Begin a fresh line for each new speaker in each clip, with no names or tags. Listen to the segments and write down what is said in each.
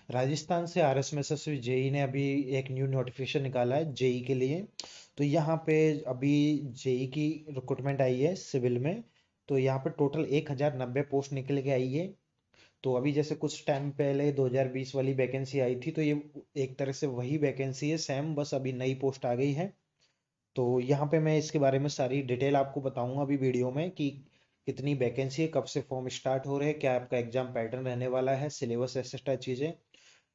राजस्थान से RSSB JEE ने अभी एक न्यू नोटिफिकेशन निकाला है जेई के लिए। तो यहाँ पे अभी जेई की रिक्रूटमेंट आई है सिविल में। तो यहाँ पे टोटल 1090 पोस्ट निकल के आई है। तो अभी जैसे कुछ टाइम पहले 2020 वाली वैकेंसी आई थी, तो ये एक तरह से वही वैकेंसी है सेम, बस अभी नई पोस्ट आ गई है। तो यहाँ पे मैं इसके बारे में सारी डिटेल आपको बताऊंगा अभी वीडियो में कि कितनी वैकेंसी है, कब से फॉर्म स्टार्ट हो रहे हैं, क्या आपका एग्जाम पैटर्न रहने वाला है, सिलेबस एक्सेट्रा चीज़ें।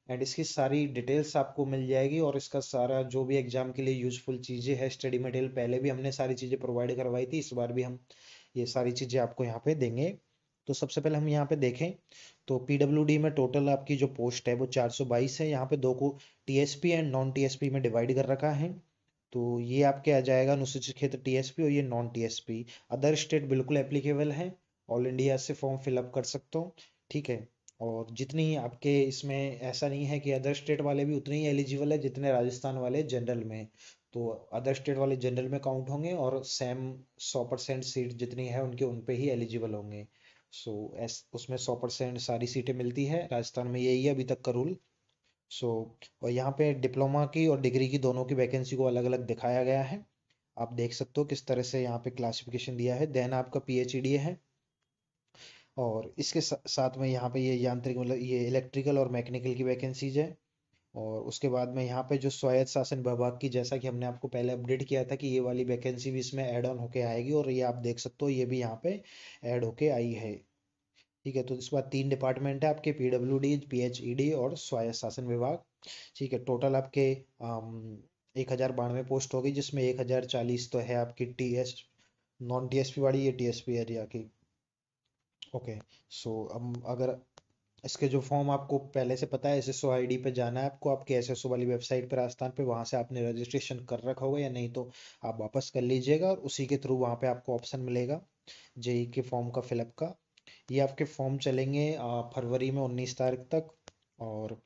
एंड इसकी सारी डिटेल्स आपको मिल जाएगी, और इसका सारा जो भी एग्जाम के लिए यूजफुल चीज़ें है, स्टडी मटेरियल पहले भी हमने सारी चीज़ें प्रोवाइड करवाई थी, इस बार भी हम ये सारी चीज़ें आपको यहाँ पे देंगे। तो सबसे पहले हम यहाँ पे देखें तो पीडब्ल्यूडी में टोटल आपकी जो पोस्ट है वो 422 है। यहाँ पे दो को टीएसपी एंड नॉन टीएसपी में डिवाइड कर रखा है। तो ये आपके आ जाएगा अनुसूचित क्षेत्र टीएसपी, और ये नॉन टीएसपी। अदर स्टेट बिल्कुल एप्लीकेबल है, ऑल इंडिया से फॉर्म फिलअप कर सकते हो। ठीक है। और जितनी आपके इसमें ऐसा नहीं है कि अदर स्टेट वाले भी उतने ही एलिजिबल है जितने राजस्थान वाले जनरल में। तो अदर स्टेट वाले जनरल में काउंट होंगे, और सेम 100% सीट जितनी है उनके उन पे ही एलिजिबल होंगे। सो उसमें 100% सारी सीटें मिलती है, राजस्थान में यही है अभी तक का रूल। सो और यहाँ पे डिप्लोमा की और डिग्री की दोनों की वैकेंसी को अलग अलग दिखाया गया है। आप देख सकते हो किस तरह से यहाँ पे क्लासिफिकेशन दिया है। देन आपका पीएचईडी है, और इसके साथ में यहाँ पे ये यांत्रिक मतलब ये इलेक्ट्रिकल और मैकेनिकल की वैकेंसीज है। और उसके बाद में यहाँ पे जो स्वायत्त शासन विभाग की, जैसा कि हमने आपको पहले अपडेट किया था कि ये वाली वैकेंसी भी इसमें ऐड ऑन होके आएगी, और ये आप देख सकते हो ये भी यहाँ पे ऐड होके आई है। ठीक है। तो इस बार 3 डिपार्टमेंट है आपके, पीडब्ल्यूडी, पीएचईडी और स्वायत्त शासन विभाग। ठीक है। टोटल आपके 1092 पोस्ट होगी, जिसमें 1040 तो है आपकी टीएस नॉन टीएसपी वाली, ये टीएसपी एरिया की। ओके। सो अब अगर इसके जो फॉर्म आपको पहले से पता है, एसएसओ आईडी पे जाना है आपको, आपके एसएसओ वाली वेबसाइट पर राजस्थान पे, वहां से आपने रजिस्ट्रेशन कर रखा होगा, या नहीं तो आप वापस कर लीजिएगा, और उसी के थ्रू वहां पे आपको ऑप्शन मिलेगा जेई के फॉर्म का फिलअप का। ये आपके फॉर्म चलेंगे फरवरी में 19 तारीख तक। और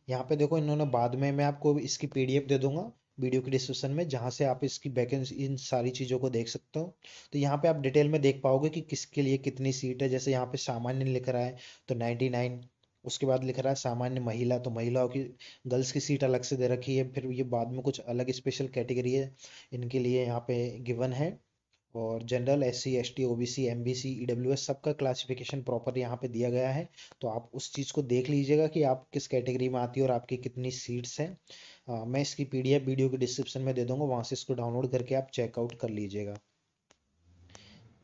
यहाँ पे देखो इन्होंने बाद में, मैं आपको इसकी पीडीएफ दे दूंगा वीडियो के डिस्क्रिप्शन में, जहाँ से आप इसकी वैकेंसी इन सारी चीज़ों को देख सकते हो। तो यहाँ पे आप डिटेल में देख पाओगे कि किसके लिए कितनी सीट है। जैसे यहाँ पे सामान्य लिख रहा है तो 99। उसके बाद लिख रहा है सामान्य महिला, तो महिलाओं की, गर्ल्स की सीट अलग से दे रखी है। फिर ये बाद में कुछ अलग स्पेशल कैटेगरी है, इनके लिए यहाँ पे गिवन है। और general, SC, ST, OBC, MBC, EWS सबका क्लासिफिकेशन प्रॉपर यहाँ पे दिया गया है। तो आप उस चीज़ को देख लीजिएगा कि आप किस कैटेगरी में आती है और आपकी कितनी सीट्स हैं। मैं इसकी पीडीएफ वीडियो के डिस्क्रिप्शन में दे दूंगा, वहाँ से इसको डाउनलोड करके आप चेकआउट कर लीजिएगा।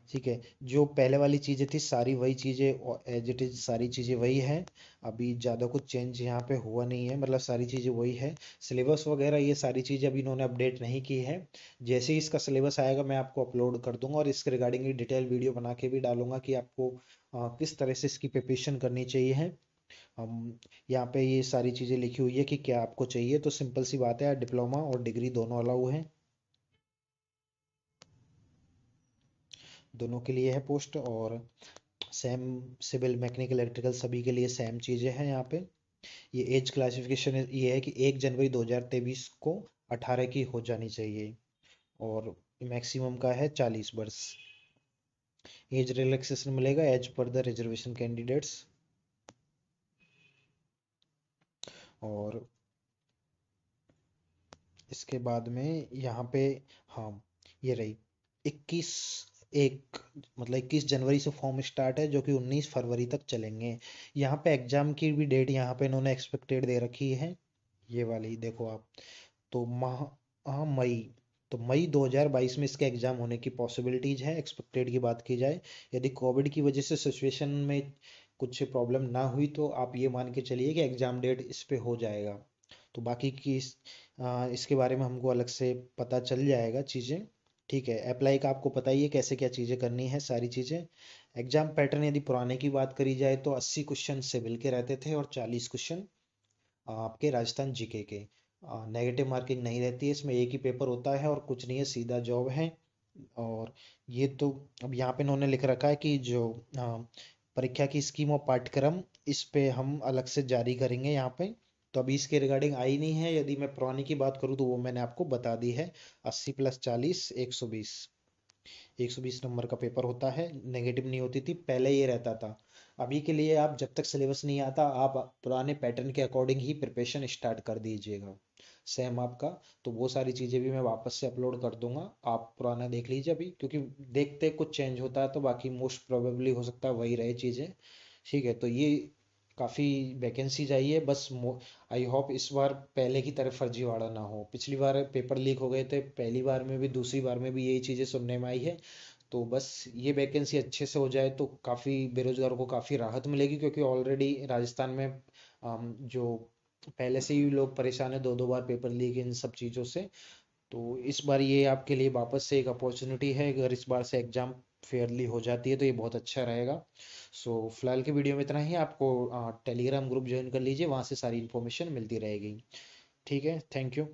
ठीक है। जो पहले वाली चीज़ें थी सारी वही चीज़ें एज इट इज, सारी चीज़ें वही है। अभी ज़्यादा कुछ चेंज यहाँ पे हुआ नहीं है, मतलब सारी चीज़ें वही है। सिलेबस वगैरह ये सारी चीज़ें अभी इन्होंने अपडेट नहीं की है। जैसे ही इसका सिलेबस आएगा मैं आपको अपलोड कर दूंगा, और इसके रिगार्डिंग डिटेल वीडियो बना के भी डालूंगा कि आपको किस तरह से इसकी प्रिपरेशन करनी चाहिए है। हम यहाँ पे ये सारी चीज़ें लिखी हुई है कि क्या आपको चाहिए। तो सिंपल सी बात है, डिप्लोमा और डिग्री दोनों अलाउ है, दोनों के लिए है पोस्ट। और सेम सिविल, मैकेनिकल, इलेक्ट्रिकल सभी के लिए सेम चीज़ें हैं यहाँ पे। ये एज क्लासिफिकेशन ये है कि 1 जनवरी 2023 को 18 की हो जानी चाहिए, और मैक्सिमम का है 40 वर्ष। एज रिलैक्सेशन मिलेगा as per the reservation candidates. और इसके बाद में यहाँ पे, हाँ, ये रही 21 मतलब 21 जनवरी से फॉर्म स्टार्ट है, जो कि 19 फरवरी तक चलेंगे। यहाँ पे एग्जाम की भी डेट यहाँ पे इन्होंने एक्सपेक्टेड दे रखी है, ये वाली देखो आप। तो हाँ, मई। तो मई 2022 में इसके एग्जाम होने की पॉसिबिलिटीज है, एक्सपेक्टेड की बात की जाए। यदि कोविड की वजह से सिचुएशन में कुछ प्रॉब्लम ना हुई, तो आप ये मान के चलिए कि एग्जाम डेट इस पे हो जाएगा। तो बाकी की इसके बारे में हमको अलग से पता चल जाएगा चीज़ें। ठीक है। अप्लाई का आपको पता ही है कैसे क्या चीज़ें करनी है, सारी चीज़ें। एग्जाम पैटर्न यदि पुराने की बात करी जाए तो 80 क्वेश्चन सिविल के रहते थे, और 40 क्वेश्चन आपके राजस्थान जीके के। नेगेटिव मार्किंग नहीं रहती है इसमें, एक ही पेपर होता है और कुछ नहीं है, सीधा जॉब है। और ये तो अब यहाँ पे इन्होंने लिख रखा है कि जो परीक्षा की स्कीम और पाठ्यक्रम, इस पे हम अलग से जारी करेंगे यहाँ पे। तो अभी इसके रिगार्डिंग आई नहीं है। यदि मैं पुरानी की बात करूँ तो वो मैंने आपको बता दी है। 80 + 40 120, 120 नंबर का पेपर होता है, नेगेटिव नहीं होती थी पहले, ये रहता था। अभी के लिए आप जब तक सिलेबस नहीं आता आप पुराने पैटर्न के अकॉर्डिंग ही प्रिपरेशन स्टार्ट कर दीजिएगा, सेम आपका। तो वो सारी चीज़ें भी मैं वापस से अपलोड कर दूंगा, आप पुराना देख लीजिए अभी, क्योंकि देखते कुछ चेंज होता है तो बाकी मोस्ट प्रोबेबली हो सकता है वही रहे चीज़ें। ठीक है, तो ये काफ़ी वैकेंसीज आई है, बस आई होप इस बार पहले की तरह फर्जीवाड़ा ना हो। पिछली बार पेपर लीक हो गए थे, पहली बार में भी दूसरी बार में भी यही चीज़ें सुनने में आई है। तो बस ये वैकेंसी अच्छे से हो जाए तो काफ़ी बेरोजगारों को काफ़ी राहत मिलेगी, क्योंकि ऑलरेडी राजस्थान में जो पहले से ही लोग परेशान है, दो दो बार पेपर लीक इन सब चीज़ों से। तो इस बार ये आपके लिए वापस से एक अपॉर्चुनिटी है, अगर इस बार से एग्जाम फेयरली हो जाती है तो ये बहुत अच्छा रहेगा। सो फिलहाल के वीडियो में इतना ही। आपको टेलीग्राम ग्रुप ज्वाइन कर लीजिए, वहाँ से सारी इन्फॉर्मेशन मिलती रहेगी। ठीक है, थैंक यू।